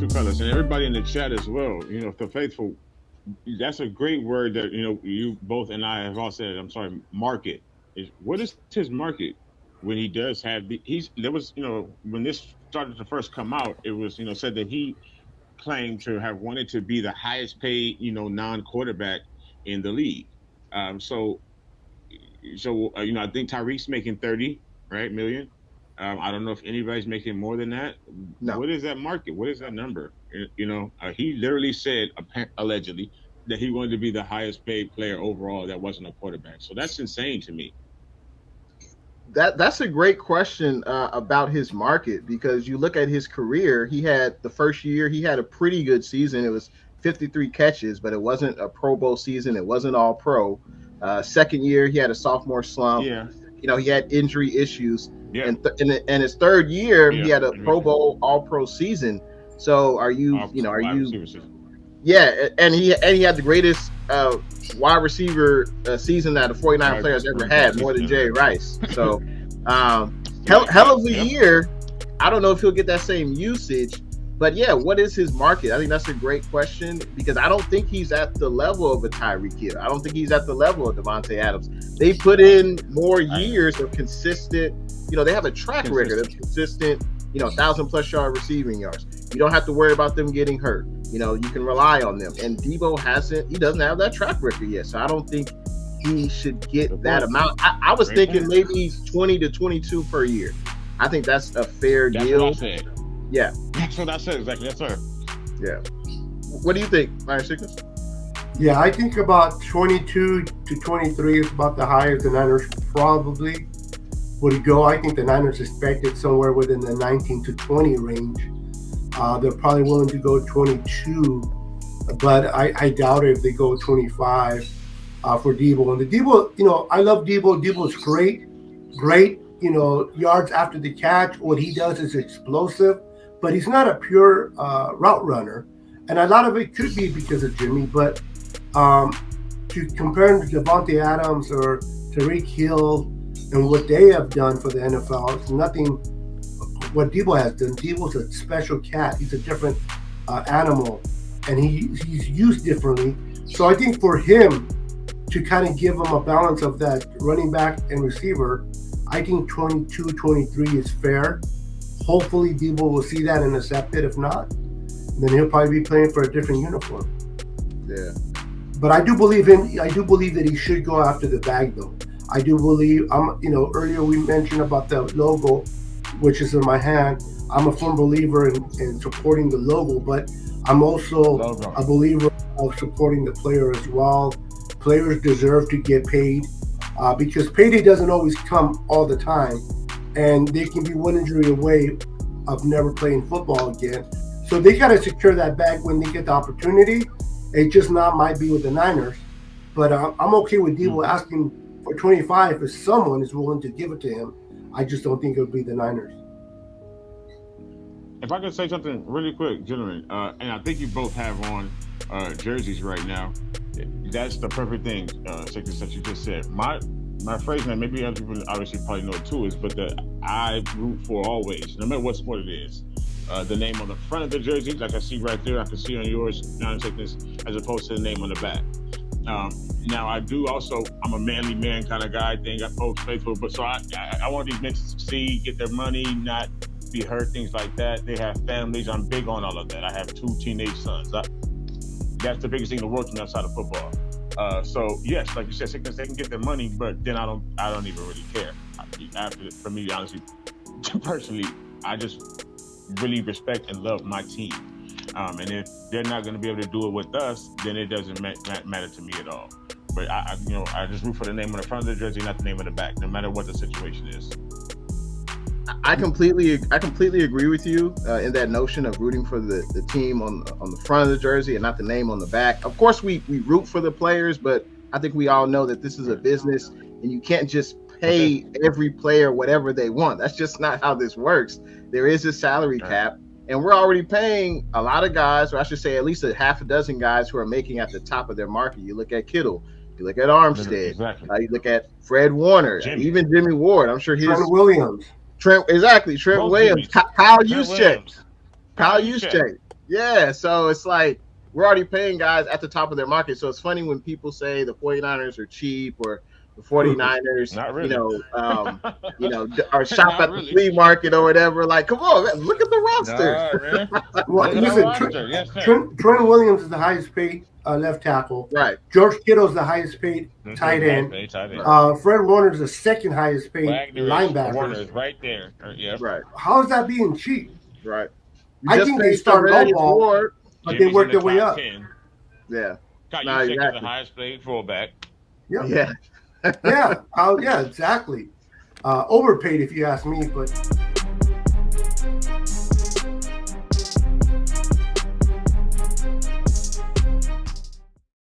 you, fellas, and everybody in the chat as well. The faithful. That's a great word that you both and I have all said. I'm sorry, market what is his market when he does have he's there was when this started to first come out, it was said that he claimed to have wanted to be the highest paid non quarterback in the league. So I think Tyreek's making 30 million. I don't know if anybody's making more than that. No. What is that market? What is that number? He literally said allegedly that he wanted to be the highest paid player overall that wasn't a quarterback. So that's insane to me. That's a great question about his market, because you look at his career. He had the first year he had a pretty good season. It was 53 catches, but it wasn't a Pro Bowl season. It wasn't all pro. Second year he had a sophomore slump. Yeah, He had injury issues, yeah, and his third year he yeah. had a Pro Bowl All Pro season. So are Wide you receiver system. yeah, and he had the greatest wide receiver season that the 49 players ever had, more than Jerry Rice. So, hell of a Yep. year. I don't know if he'll get that same usage, but yeah, what is his market? I think that's a great question, because I don't think he's at the level of a Tyreek Hill. I don't think he's at the level of Devontae Adams. They put in more years of consistent. They have a track record of consistent. 1,000+ yard receiving yards. You don't have to worry about them getting hurt. You can rely on them. And Deebo he doesn't have that track record yet. So I don't think he should get that amount. I was thinking maybe 20 to 22 per year. I think that's a fair deal. That's what I said. Yeah. That's what I said exactly. Yes, sir. Yeah. What do you think, Iron Sickness? Yeah, I think about 22 to 23 is about the highest the Niners probably would go. I think the Niners expected somewhere within the 19 to 20 range. They're probably willing to go 22, but I doubt it if they go 25 for Deebo. And the Deebo, I love Deebo. Deebo's great, yards after the catch. What he does is explosive, but he's not a pure route runner. And a lot of it could be because of Jimmy, but to compare him to Devontae Adams or Tyreek Hill and what they have done for the NFL, it's nothing what Deebo has done. Deebo's a special cat. He's a different animal, and he's used differently. So I think for him to kind of give him a balance of that running back and receiver, I think 22, 23 is fair. Hopefully Deebo will see that and accept it. If not, then he'll probably be playing for a different uniform. Yeah. But I do believe that he should go after the bag, though. I do believe. Earlier we mentioned about the logo, which is in my hand. I'm a firm believer in supporting the logo, but I'm also a believer of supporting the player as well. Players deserve to get paid because payday doesn't always come all the time, and they can be one injury away of never playing football again. So they got to secure that bag when they get the opportunity. It just might be with the Niners, but I'm okay with Deebo asking for 25 if someone is willing to give it to him. I just don't think it would be the Niners. If I could say something really quick, gentlemen, and I think you both have on jerseys right now. That's the perfect thing, Sickness, that you just said. My phrase, and maybe other people obviously probably know it too, is but the I root for always, no matter what sport it is. The name on the front of the jersey, like I see right there, I can see on yours, non-sickness, as opposed to the name on the back. Now I do also, I'm a manly man kind of guy, thing, I'm folks faithful, but so I want these men to succeed, get their money, not be hurt, things like that. They have families. I'm big on all of that. I have 2 teenage sons. That's the biggest thing in the world to me outside of football. So yes, like you said, Sickness, they can get their money, but then I don't even really care. For me, honestly, personally, I just really respect and love my team. And if they're not going to be able to do it with us, then it doesn't matter to me at all. But I just root for the name on the front of the jersey, not the name on the back, no matter what the situation is. I completely agree with you in that notion of rooting for the team on the front of the jersey and not the name on the back. Of course, we root for the players, but I think we all know that this is a business, and you can't just pay every player whatever they want. That's just not how this works. There is a salary cap, and we're already paying a lot of guys, or I should say at least a half a dozen guys who are making at the top of their market. You look at Kittle, you look at Armstead, exactly. You look at Fred Warner, even Jimmy Ward. I'm sure Trent Williams. Trent Williams, Kyle Juszczyk. Yeah, so it's like we're already paying guys at the top of their market. So it's funny when people say the 49ers are cheap or the 49ers, Not really. are shop Not at the really. flea market or whatever. Like, come on, man, look at the roster. Nah, man. Well, Look at the listen, roster. Yes, sir. Trent Williams is the highest paid left tackle. Right. George Kittle's the highest paid tight end. Tight end. Fred Warner's the second highest paid Warner linebacker. is right there. Yeah. Right. How is that being cheap? Right. I think they start lowball, but they work their way up. 10. Yeah. Got Nah, you second exactly. the highest paid fullback. Yep. Yeah. Yeah. Yeah, exactly. Overpaid, if you ask me, but